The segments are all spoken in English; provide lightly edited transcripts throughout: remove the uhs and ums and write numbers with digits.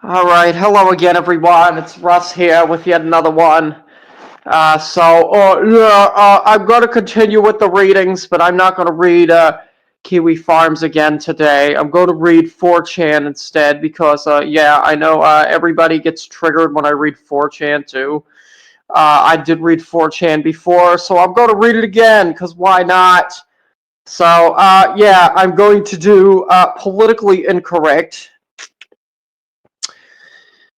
All right, hello again, everyone. It's Russ here with yet another one. I'm going to continue with the readings, but I'm not going to read Kiwi Farms again today. I'm going to read 4chan instead because, I know everybody gets triggered when I read 4chan too. I did read 4chan before, so I'm going to read it again because why not? I'm going to do politically incorrect.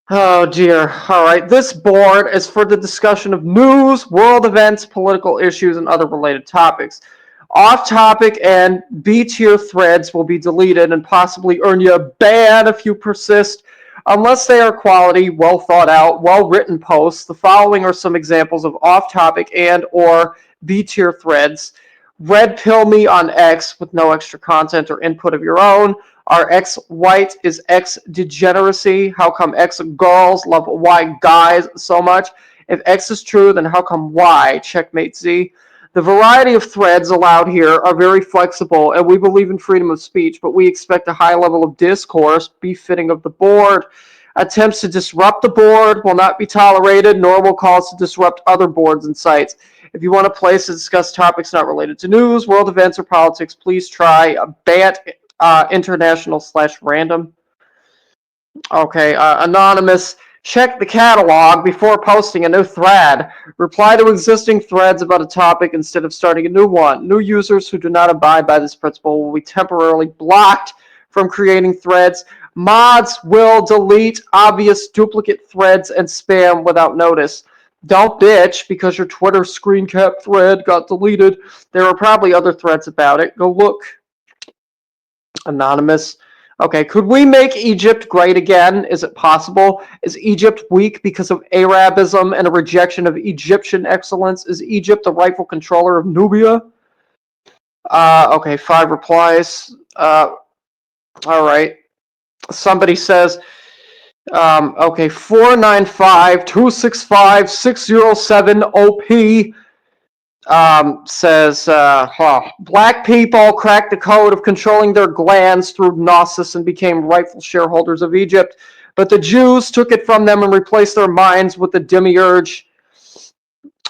Oh dear. All right. This board is for the discussion of news, world events, political issues, and other related topics. Off topic and B tier threads will be deleted and possibly earn you a ban if you persist. Unless they are quality, well thought out, well written posts, the following are some examples of off topic and or B tier threads. Red pill me on X with no extra content or input of your own. Are X white? Is X degeneracy? How come X girls love Y guys so much? If X is true, then how come Y? Checkmate Z. The variety of threads allowed here are very flexible, and we believe in freedom of speech, but we expect a high level of discourse befitting of the board. Attempts to disrupt the board will not be tolerated, nor will calls to disrupt other boards and sites. If you want a place to discuss topics not related to news, world events, or politics, please try BANT international/random. Okay, anonymous. Check the catalog before posting a new thread. Reply to existing threads about a topic instead of starting a new one. New users who do not abide by this principle will be temporarily blocked from creating threads. Mods will delete obvious duplicate threads and spam without notice. Don't bitch because your Twitter screen cap thread got deleted. There are probably other threads about it. Go look. Anonymous. Okay, could we make Egypt great again? Is it possible? Is Egypt weak because of Arabism and a rejection of Egyptian excellence? Is Egypt the rightful controller of Nubia? Okay, 5 replies. All right. Somebody says, okay, 495-265-607 OP. Says, black people cracked the code of controlling their glands through gnosis and became rightful shareholders of Egypt. But the Jews took it from them and replaced their minds with the demiurge.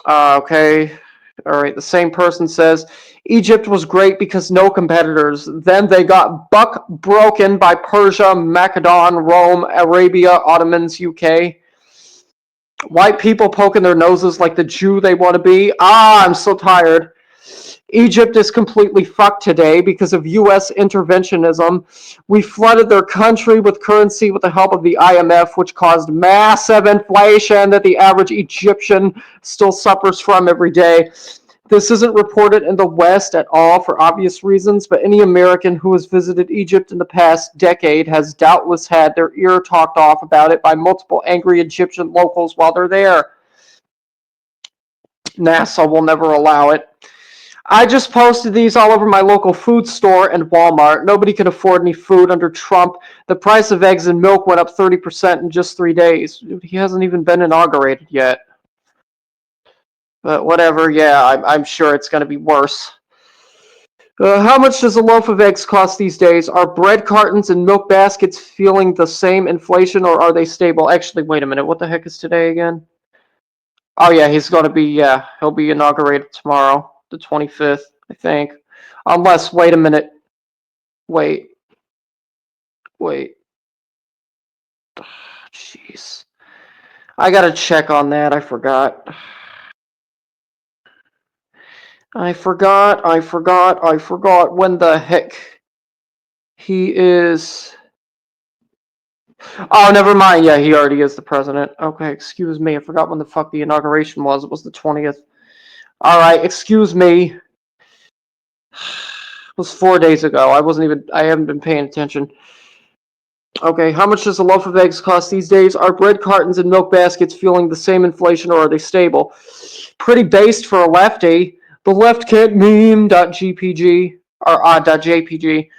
Okay. All right. The same person says, Egypt was great because no competitors. Then they got buck broken by Persia, Macedon, Rome, Arabia, Ottomans, UK. White people poking their noses like the Jew they want to be. I'm so tired. Egypt is completely fucked today because of U.S. interventionism. We flooded their country with currency with the help of the IMF, which caused massive inflation that the average Egyptian still suffers from every day. This isn't reported in the West at all for obvious reasons, but any American who has visited Egypt in the past decade has doubtless had their ear talked off about it by multiple angry Egyptian locals while they're there. NASA will never allow it. I just posted these all over my local food store and Walmart. Nobody can afford any food under Trump. The price of eggs and milk went up 30% in just 3 days. He hasn't even been inaugurated yet. But whatever, yeah, I'm sure it's going to be worse. How much does a loaf of eggs cost these days? Are bread cartons and milk baskets feeling the same inflation, or are they stable? Actually, wait a minute. What the heck is today again? Oh, yeah, he'll be inaugurated tomorrow, the 25th, I think. Unless, wait a minute. Wait. Jeez. I gotta check on that. I forgot. I forgot when the heck he is. Oh, never mind. Yeah, he already is the president. Okay, excuse me. I forgot when the fuck the inauguration was. It was the 20th. All right, excuse me. It was 4 days ago. I haven't been paying attention. Okay, how much does a loaf of eggs cost these days? Are bread cartons and milk baskets feeling the same inflation, or are they stable? Pretty based for a lefty. The left can't meme .gpg or .jpg.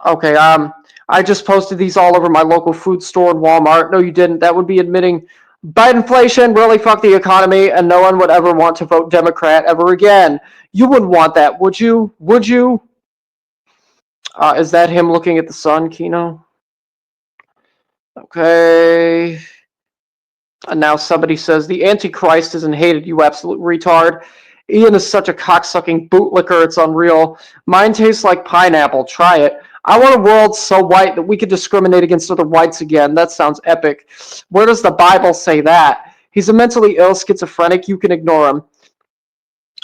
Okay, I just posted these all over my local food store and Walmart. No, you didn't. That would be admitting Bidenflation really fucked the economy, and no one would ever want to vote Democrat ever again. You wouldn't want that, would you? Would you? Is that him looking at the sun, Kino? Okay. And now somebody says, the Antichrist isn't hated, you absolute retard. Ian is such a cocksucking bootlicker, it's unreal. Mine tastes like pineapple, try it. I want a world so white that we could discriminate against other whites again. That sounds epic. Where does the Bible say that? He's a mentally ill schizophrenic, you can ignore him.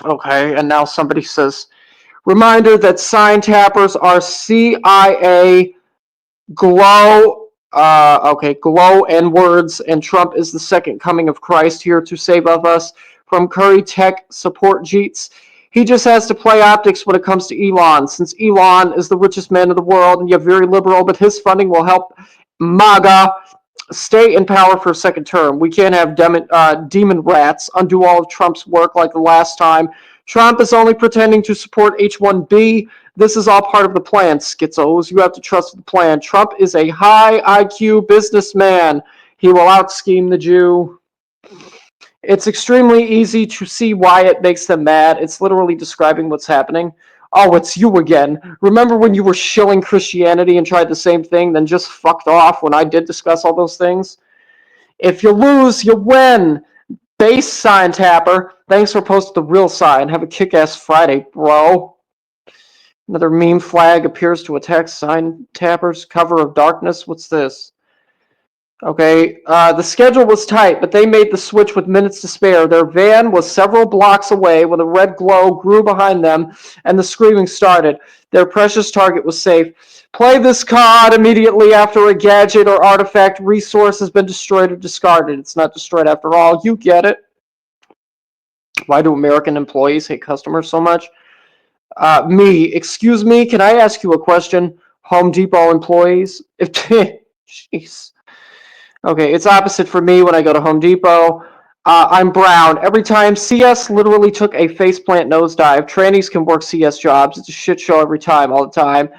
Okay, and now somebody says, reminder that sign tappers are CIA glow N words, and Trump is the second coming of Christ here to save of us from Curry Tech support jeets. He just has to play optics when it comes to Elon, since Elon is the richest man in the world and yet very liberal, but his funding will help MAGA stay in power for a second term. We can't have demon rats undo all of Trump's work like the last time. Trump is only pretending to support H-1B. This is all part of the plan, schizos. You have to trust the plan. Trump is a high IQ businessman. He will out-scheme the Jew. It's extremely easy to see why it makes them mad. It's literally describing what's happening. Oh, it's you again. Remember when you were shilling Christianity and tried the same thing, then just fucked off when I did discuss all those things? If you lose, you win. Base sign tapper. Thanks for posting the real sign. Have a kick-ass Friday, bro. Another meme flag appears to attack sign tappers. Cover of darkness. What's this? Okay, the schedule was tight, but they made the switch with minutes to spare. Their van was several blocks away when a red glow grew behind them and the screaming started. Their precious target was safe. Play this card immediately after a gadget or artifact resource has been destroyed or discarded. It's not destroyed after all. You get it. Why do American employees hate customers so much? Excuse me, can I ask you a question? Home Depot employees? Jeez. Okay, it's opposite for me when I go to Home Depot. I'm brown. Every time CS literally took a faceplant nosedive. Trannies can work CS jobs. It's a shit show every time, all the time.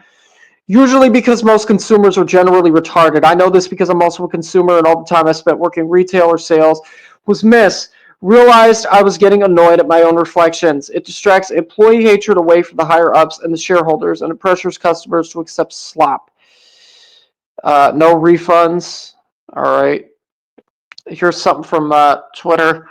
Usually because most consumers are generally retarded. I know this because I'm also a consumer, and all the time I spent working retail or sales was miss. Realized I was getting annoyed at my own reflections. It distracts employee hatred away from the higher ups and the shareholders, and it pressures customers to accept slop. No refunds. All right. Here's something from Twitter.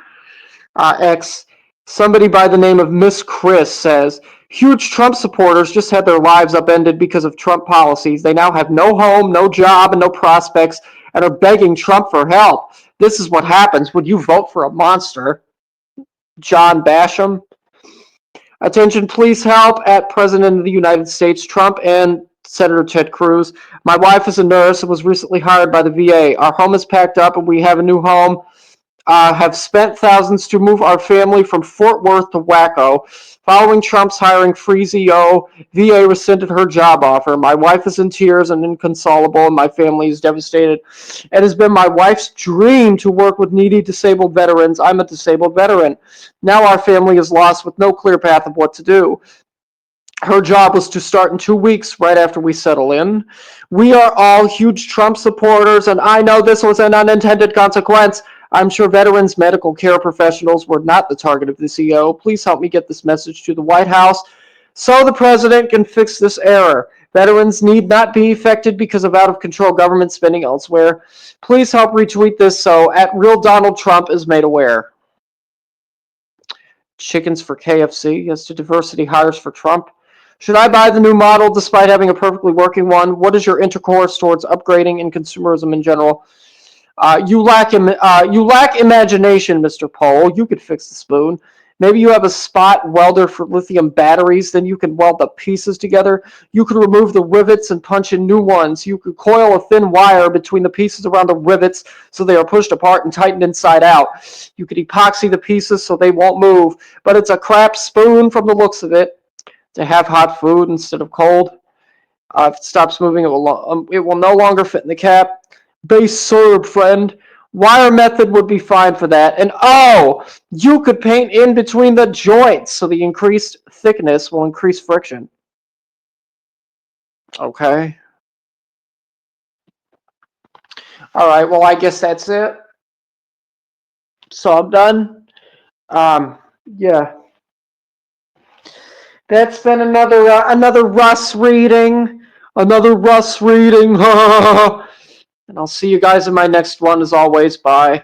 X. Somebody by the name of Miss Chris says, huge Trump supporters just had their lives upended because of Trump policies. They now have no home, no job, and no prospects, and are begging Trump for help. This is what happens when you vote for a monster. John Basham. Attention, please help at President of the United States, Trump and Senator Ted Cruz. My wife is a nurse and was recently hired by the VA. Our home is packed up and we have a new home. Have spent thousands to move our family from Fort Worth to Waco. Following Trump's hiring Freezio, VA rescinded her job offer. My wife is in tears and inconsolable, and my family is devastated. It has been my wife's dream to work with needy disabled veterans. I'm a disabled veteran. Now our family is lost with no clear path of what to do. Her job was to start in 2 weeks right after we settle in. We are all huge Trump supporters, and I know this was an unintended consequence. I'm sure veterans, medical care professionals were not the target of the CEO. Please help me get this message to the White House so the president can fix this error. Veterans need not be affected because of out-of-control government spending elsewhere. Please help retweet this so at Real Donald Trump is made aware. Chickens for KFC. Yes to diversity hires for Trump. Should I buy the new model despite having a perfectly working one? What is your intercourse towards upgrading and consumerism in general? You lack imagination, Mr. Pohl. You could fix the spoon. Maybe you have a spot welder for lithium batteries, then you can weld the pieces together. You could remove the rivets and punch in new ones. You could coil a thin wire between the pieces around the rivets so they are pushed apart and tightened inside out. You could epoxy the pieces so they won't move. But it's a crap spoon from the looks of it. To have hot food instead of cold. If it stops moving, it will no longer fit in the cap. Base served, friend. Wire method would be fine for that. And oh, you could paint in between the joints, so the increased thickness will increase friction. Okay. All right, well, I guess that's it. So I'm done. Yeah. That's been another Russ reading. Another Russ reading. And I'll see you guys in my next one as always. Bye.